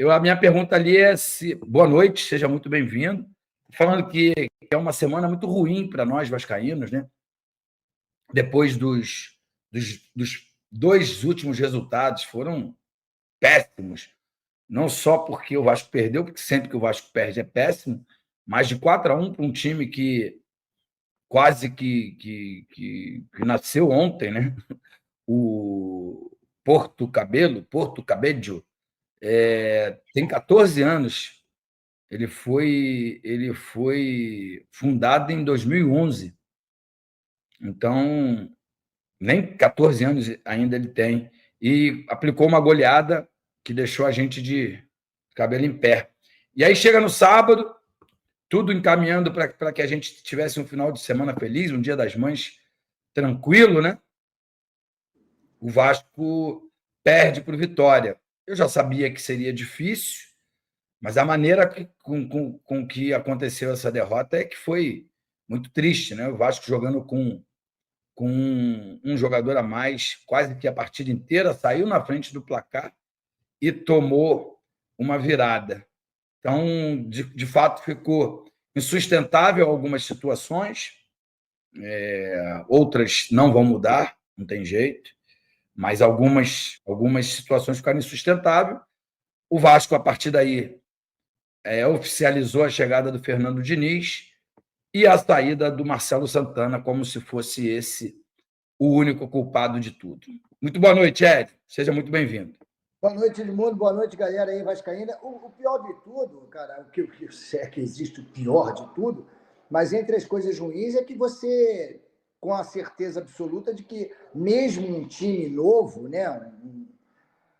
A minha pergunta ali é se... Boa noite, seja muito bem-vindo. Falando que é uma semana muito ruim para nós vascaínos, né? Depois dos dois últimos resultados foram péssimos. Não só porque o Vasco perdeu, porque sempre que o Vasco perde é péssimo, mas de 4-1 para um time que quase que nasceu ontem, né? O Porto Cabello, tem 14 anos. Ele foi fundado em 2011. Então, nem 14 anos ainda ele tem. E aplicou uma goleada que deixou a gente de cabelo em pé. E aí chega no sábado, tudo encaminhando para que a gente tivesse um final de semana feliz, um Dia das Mães tranquilo, né? O Vasco perde por Vitória. Eu já sabia que seria difícil, mas a maneira com que aconteceu essa derrota é que foi muito triste, né? O Vasco jogando com um jogador a mais, quase que a partida inteira, saiu na frente do placar e tomou uma virada. Então, de fato, ficou insustentável algumas situações, outras não vão mudar, não tem jeito, mas algumas situações ficaram insustentáveis. O Vasco, a partir daí, oficializou a chegada do Fernando Diniz e a saída do Marcelo Santana, como se fosse esse o único culpado de tudo. Muito boa noite, Ed. Seja muito bem-vindo. Boa noite, Edmundo. Boa noite, galera aí vascaína. O pior de tudo, cara, o que eu sei é que existe o pior de tudo, mas entre as coisas ruins é que você, com a certeza absoluta de que mesmo um time novo, né,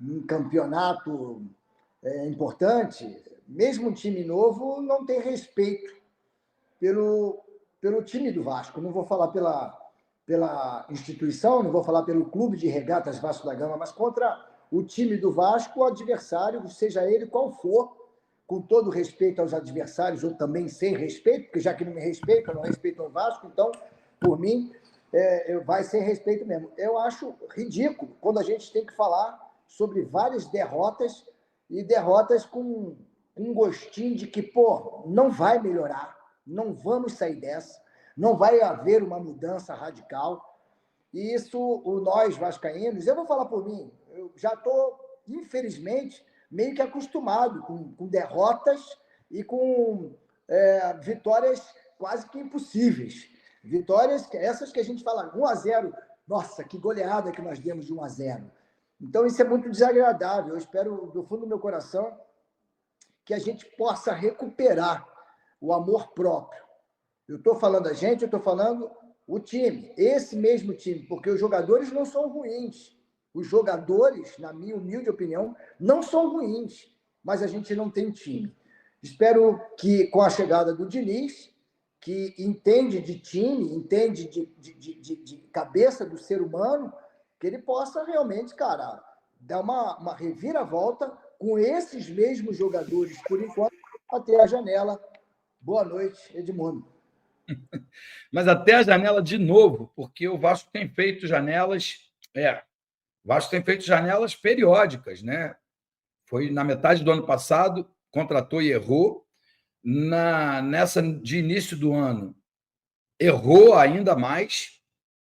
um campeonato importante, mesmo um time novo não tem respeito pelo time do Vasco. Não vou falar pela instituição, não vou falar pelo Clube de Regatas Vasco da Gama, mas contra o time do Vasco, o adversário, seja ele qual for, com todo respeito aos adversários, ou também sem respeito, porque já que não me respeitam, não respeitam o Vasco, então, por mim, vai sem respeito mesmo. Eu acho ridículo quando a gente tem que falar sobre várias derrotas, e derrotas com um gostinho de que, pô, não vai melhorar, não vamos sair dessa, não vai haver uma mudança radical. E isso, nós vascaínos, eu vou falar por mim, eu já estou, infelizmente, meio que acostumado com derrotas e com vitórias quase que impossíveis. Vitórias, essas que a gente fala 1-0, nossa, que goleada que nós demos de 1-0. Então, isso é muito desagradável. Eu espero, do fundo do meu coração, que a gente possa recuperar o amor próprio. Eu estou falando a gente, eu estou falando o time, esse mesmo time, porque os jogadores não são ruins. Os jogadores, na minha humilde opinião, não são ruins, mas a gente não tem time. Espero que, com a chegada do Diniz, que entende de time, entende de cabeça do ser humano, que ele possa realmente, cara, dar uma reviravolta com esses mesmos jogadores, por enquanto, até a janela. Boa noite, Edmundo. Mas até a janela de novo, porque o Vasco tem feito janelas... O Vasco tem feito janelas periódicas, né? Foi na metade do ano passado, contratou e errou. Nessa de início do ano, errou ainda mais,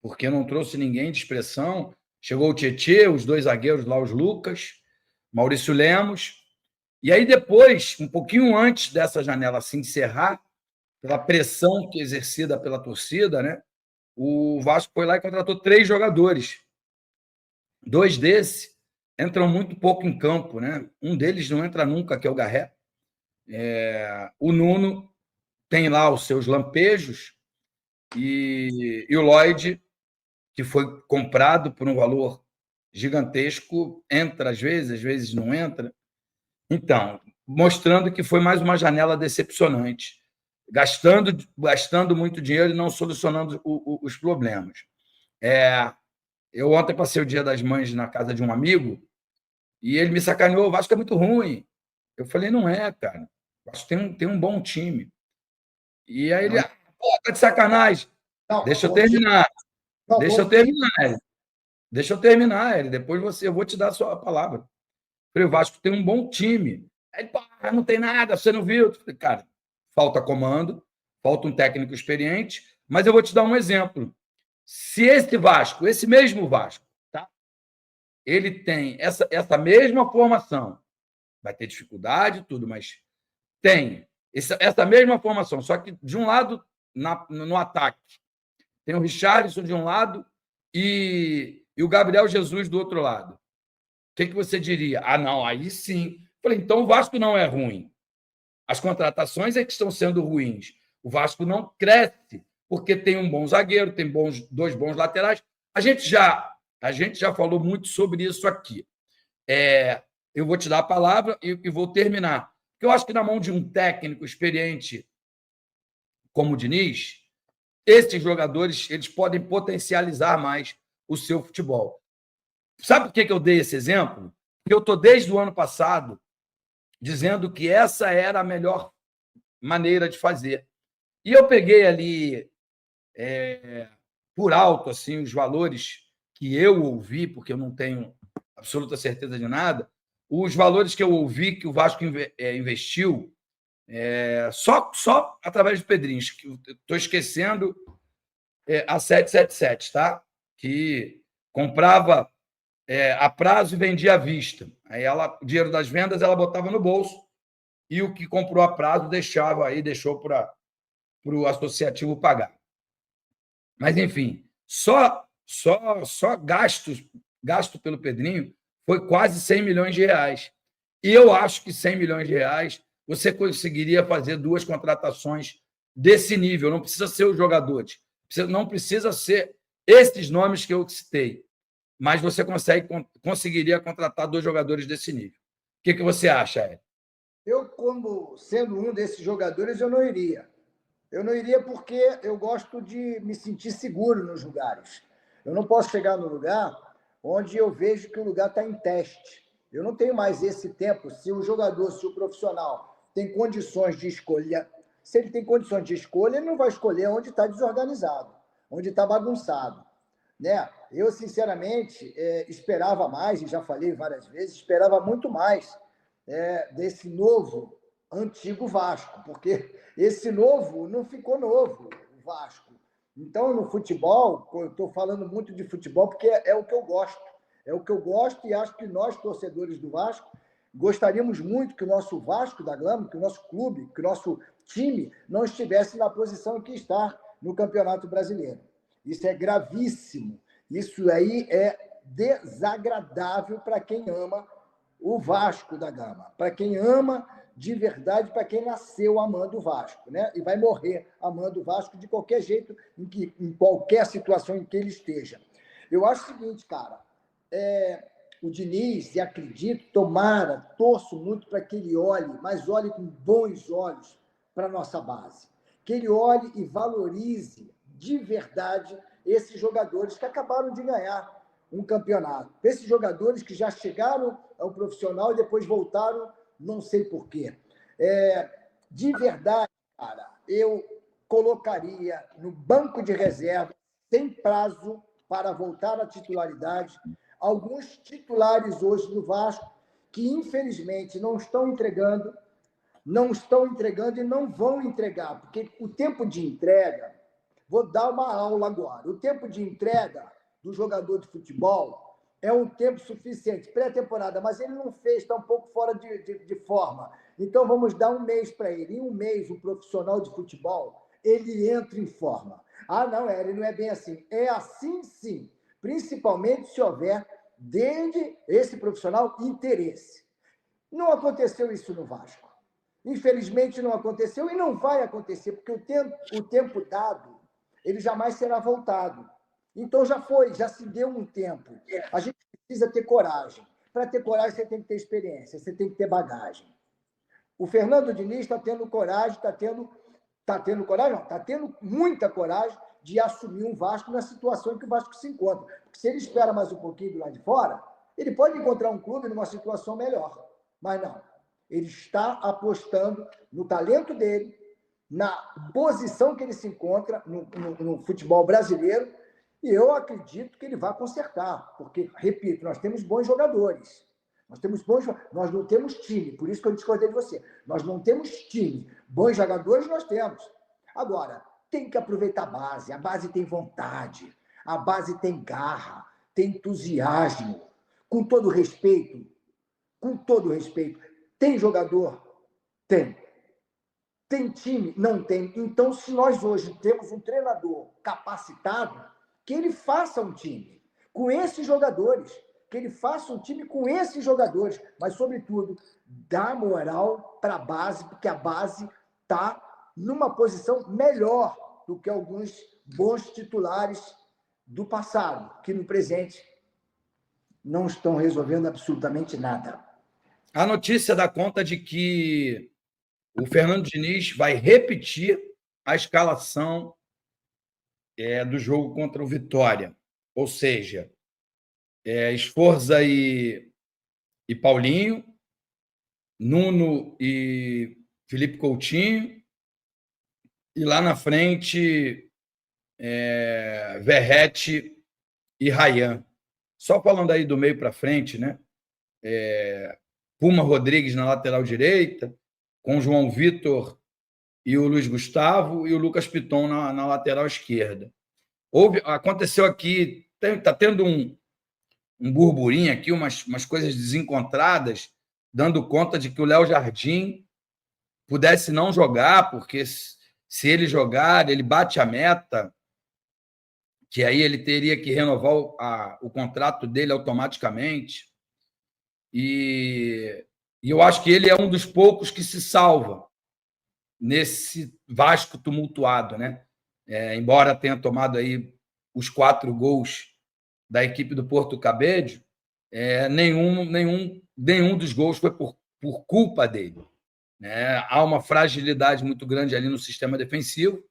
porque não trouxe ninguém de expressão. Chegou o Tietê, os dois zagueiros lá, os Lucas, Maurício Lemos. E aí depois, um pouquinho antes dessa janela se encerrar, pela pressão que exercida pela torcida, né? O Vasco foi lá e contratou 3 jogadores. 2 desses entram muito pouco em campo, né? Um deles não entra nunca, que é o Garré. O Nuno tem lá os seus lampejos e o Lloyd, que foi comprado por um valor gigantesco, entra às vezes não entra. Então, mostrando que foi mais uma janela decepcionante, gastando muito dinheiro e não solucionando os problemas. Eu ontem passei o Dia das Mães na casa de um amigo e ele me sacaneou: o Vasco é muito ruim. Eu falei: não é, cara. O Vasco tem um bom time. E aí ele: pô, tá de sacanagem. Não, deixa eu terminar. Não, deixa eu terminar. Deixa eu terminar, ele. Depois eu vou te dar a sua palavra. Eu falei: o Vasco tem um bom time. Aí, pá, não tem nada, você não viu? Cara, falta comando, falta um técnico experiente, mas eu vou te dar um exemplo. Se esse Vasco, esse mesmo Vasco, tá? Ele tem essa mesma formação, vai ter dificuldade tudo, mas tem essa mesma formação, só que de um lado, no ataque, tem o Richarlison de um lado e o Gabriel Jesus do outro lado. O que você diria? Ah, não, aí sim. Falei, então o Vasco não é ruim. As contratações é que estão sendo ruins. O Vasco não cresce porque tem um bom zagueiro, tem dois bons laterais. A gente já falou muito sobre isso aqui. Eu vou te dar a palavra e vou terminar. Porque eu acho que na mão de um técnico experiente como o Diniz, esses jogadores eles podem potencializar mais o seu futebol. Sabe por que eu dei esse exemplo? Porque eu estou desde o ano passado dizendo que essa era a melhor maneira de fazer. E eu peguei ali, por alto, assim, os valores que eu ouvi, porque eu não tenho absoluta certeza de nada, os valores que eu ouvi que o Vasco investiu, só através de Pedrinhos, que estou esquecendo a 777, tá? Que comprava a prazo e vendia à vista. Aí o dinheiro das vendas ela botava no bolso e o que comprou a prazo deixou para o associativo pagar. Mas, enfim, só gasto pelo Pedrinho foi quase 100 milhões de reais. E eu acho que 100 milhões de reais você conseguiria fazer 2 contratações desse nível. Não precisa ser os jogadores, não precisa ser esses nomes que eu citei, mas você conseguiria contratar 2 jogadores desse nível. O que você acha, Ed? Eu, como sendo um desses jogadores, eu não iria. Eu não iria porque eu gosto de me sentir seguro nos lugares. Eu não posso chegar no lugar onde eu vejo que o lugar está em teste. Eu não tenho mais esse tempo. Se o jogador, se o profissional tem condições de escolha, se ele tem condições de escolha, ele não vai escolher onde está desorganizado, onde está bagunçado. Né? Eu, sinceramente, esperava mais, e já falei várias vezes, esperava muito mais desse novo, antigo Vasco, porque esse novo não ficou novo, o Vasco. Então, no futebol, eu estou falando muito de futebol porque é o que eu gosto. É o que eu gosto e acho que nós, torcedores do Vasco, gostaríamos muito que o nosso Vasco da Gama, que o nosso clube, que o nosso time não estivesse na posição que está no Campeonato Brasileiro. Isso é gravíssimo. Isso aí é desagradável para quem ama o Vasco da Gama, para quem ama de verdade, para quem nasceu amando o Vasco, né? E vai morrer amando o Vasco de qualquer jeito, em qualquer situação em que ele esteja. Eu acho o seguinte, cara, o Diniz, e acredito, tomara, torço muito para que ele olhe, mas olhe com bons olhos para a nossa base. Que ele olhe e valorize de verdade esses jogadores que acabaram de ganhar um campeonato. Esses jogadores que já chegaram ao profissional e depois voltaram, não sei porquê. De verdade, cara, eu colocaria no banco de reserva, sem prazo para voltar à titularidade, alguns titulares hoje do Vasco que, infelizmente, não estão entregando e não vão entregar, porque o tempo de entrega, vou dar uma aula agora, o tempo de entrega do jogador de futebol é um tempo suficiente, pré-temporada, mas ele não fez, está um pouco fora de forma. Então, vamos dar um mês para ele. Em um mês, o profissional de futebol, ele entra em forma. Ah, não, ele não é bem assim. É assim, sim. Principalmente se houver, desde esse profissional, interesse. Não aconteceu isso no Vasco. Infelizmente, não aconteceu e não vai acontecer, porque o tempo dado, ele jamais será voltado. Então, já foi, já se deu um tempo. A gente precisa ter coragem. Para ter coragem, você tem que ter experiência, você tem que ter bagagem. O Fernando Diniz está tendo coragem, está tendo muita coragem de assumir um Vasco na situação em que o Vasco se encontra. Porque se ele espera mais um pouquinho do lado de fora, ele pode encontrar um clube numa situação melhor. Mas não. Ele está apostando no talento dele, na posição que ele se encontra no futebol brasileiro, e eu acredito que ele vai consertar, porque, repito, nós temos bons jogadores. Nós não temos time, por isso que eu discordei de você. Nós não temos time. Bons jogadores nós temos. Agora, tem que aproveitar a base tem vontade, a base tem garra, tem entusiasmo. Com todo respeito, tem jogador? Tem. Tem time? Não tem. Então, se nós hoje temos um treinador capacitado, que ele faça um time com esses jogadores, mas, sobretudo, dá moral para a base, porque a base está numa posição melhor do que alguns bons titulares do passado, que no presente não estão resolvendo absolutamente nada. A notícia dá conta de que o Fernando Diniz vai repetir a escalação do jogo contra o Vitória. Ou seja, Sforza e Paulinho, Nuno e Felipe Coutinho, e lá na frente, Verratti e Rayan. Só falando aí do meio para frente, né? Puma Rodrigues na lateral direita, com João Vitor e o Luiz Gustavo, e o Lucas Piton na lateral esquerda. Aconteceu aqui, está tendo um burburinho aqui, umas coisas desencontradas, dando conta de que o Léo Jardim pudesse não jogar, porque se ele jogar, ele bate a meta, que aí ele teria que renovar o contrato dele automaticamente. E eu acho que ele é um dos poucos que se salva nesse Vasco tumultuado, né? Embora tenha tomado aí os 4 gols da equipe do Porto Cabedelo, nenhum dos gols foi por culpa dele, né? Há uma fragilidade muito grande ali no sistema defensivo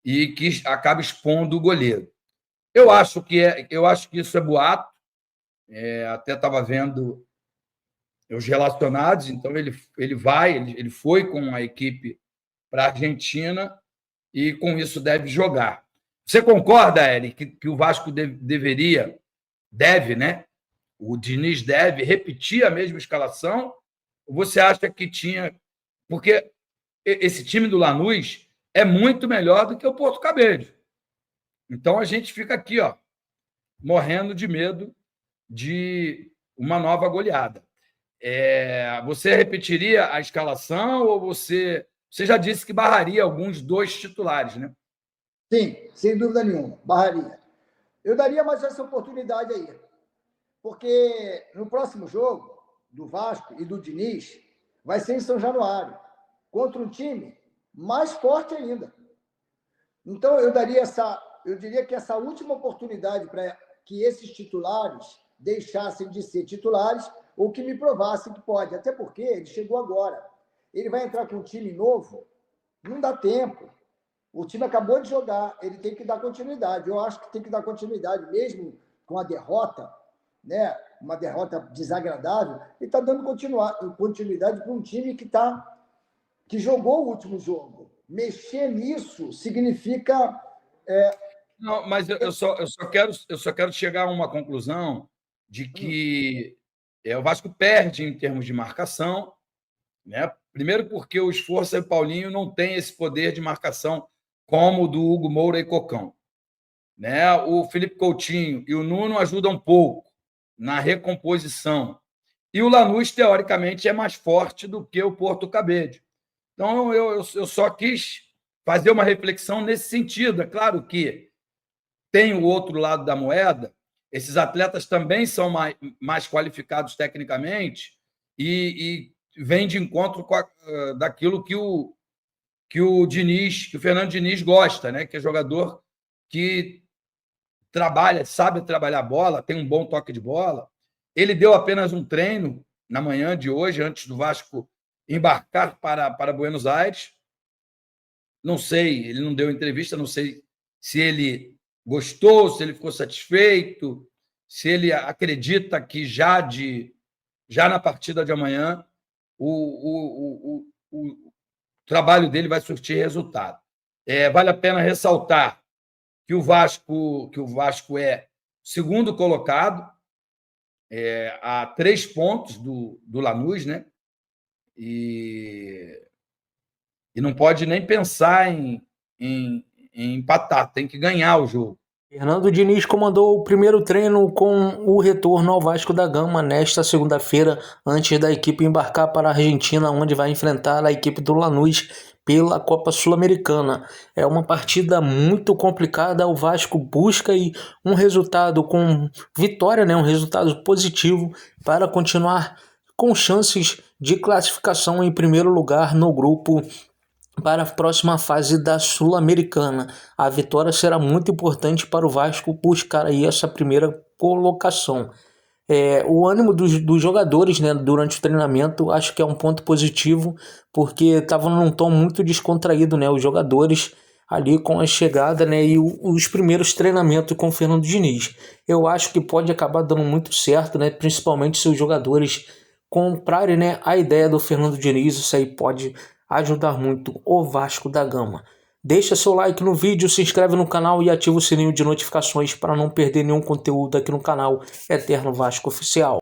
e que acaba expondo o goleiro. Eu acho que isso é boato. Até estava vendo os relacionados, então ele foi com a equipe para a Argentina e com isso deve jogar. Você concorda, Eric, que o Vasco deve, né? O Diniz deve repetir a mesma escalação? Ou você acha que tinha... Porque esse time do Lanús é muito melhor do que o Porto Cabedelo. Então a gente fica aqui, morrendo de medo de uma nova goleada. Você repetiria a escalação ou você já disse que barraria alguns 2 titulares, né? Sim, sem dúvida nenhuma, barraria. Eu daria mais essa oportunidade aí, porque no próximo jogo do Vasco e do Diniz vai ser em São Januário, contra um time mais forte ainda. Então, eu diria que essa última oportunidade para que esses titulares deixassem de ser titulares ou que me provassem que pode, até porque ele chegou agora. Ele vai entrar com um time novo, não dá tempo. O time acabou de jogar, ele tem que dar continuidade. Eu acho que tem que dar continuidade, mesmo com a derrota, né? Uma derrota desagradável, ele está dando continuidade para um time que jogou o último jogo. Mexer nisso significa... Não, mas eu só quero chegar a uma conclusão de que o Vasco perde em termos de marcação, né? Primeiro porque o Sforza e o Paulinho não têm esse poder de marcação como o do Hugo Moura e Cocão, né? O Felipe Coutinho e o Nuno ajudam um pouco na recomposição. E o Lanús, teoricamente, é mais forte do que o Porto Cabedelo. Então, eu só quis fazer uma reflexão nesse sentido. É claro que tem o outro lado da moeda, esses atletas também são mais qualificados tecnicamente e vêm de encontro daquilo que o Fernando Diniz gosta, né? Que é jogador que sabe trabalhar bola, tem um bom toque de bola. Ele deu apenas um treino na manhã de hoje, antes do Vasco embarcar para Buenos Aires. Não sei, ele não deu entrevista, não sei se ele gostou, se ele ficou satisfeito, se ele acredita que já na partida de amanhã o trabalho dele vai surtir resultado. Vale a pena ressaltar que o Vasco é segundo colocado, a 3 pontos do Lanús, né? E não pode nem pensar em empatar, tem que ganhar o jogo. Fernando Diniz comandou o primeiro treino com o retorno ao Vasco da Gama nesta segunda-feira, antes da equipe embarcar para a Argentina, onde vai enfrentar a equipe do Lanús pela Copa Sul-Americana. É uma partida muito complicada, o Vasco busca um resultado com vitória, né, um resultado positivo para continuar com chances de classificação em primeiro lugar no grupo para a próxima fase da Sul-Americana. A vitória será muito importante para o Vasco buscar aí essa primeira colocação. O ânimo dos jogadores, né, durante o treinamento, acho que é um ponto positivo, porque estavam num tom muito descontraído, né, os jogadores ali com a chegada, né, e os primeiros treinamentos com o Fernando Diniz. Eu acho que pode acabar dando muito certo, né, principalmente se os jogadores comprarem, né, a ideia do Fernando Diniz. Isso aí pode ajudar muito o Vasco da Gama. Deixa seu like no vídeo, se inscreve no canal e ativa o sininho de notificações para não perder nenhum conteúdo aqui no canal Eterno Vasco Oficial.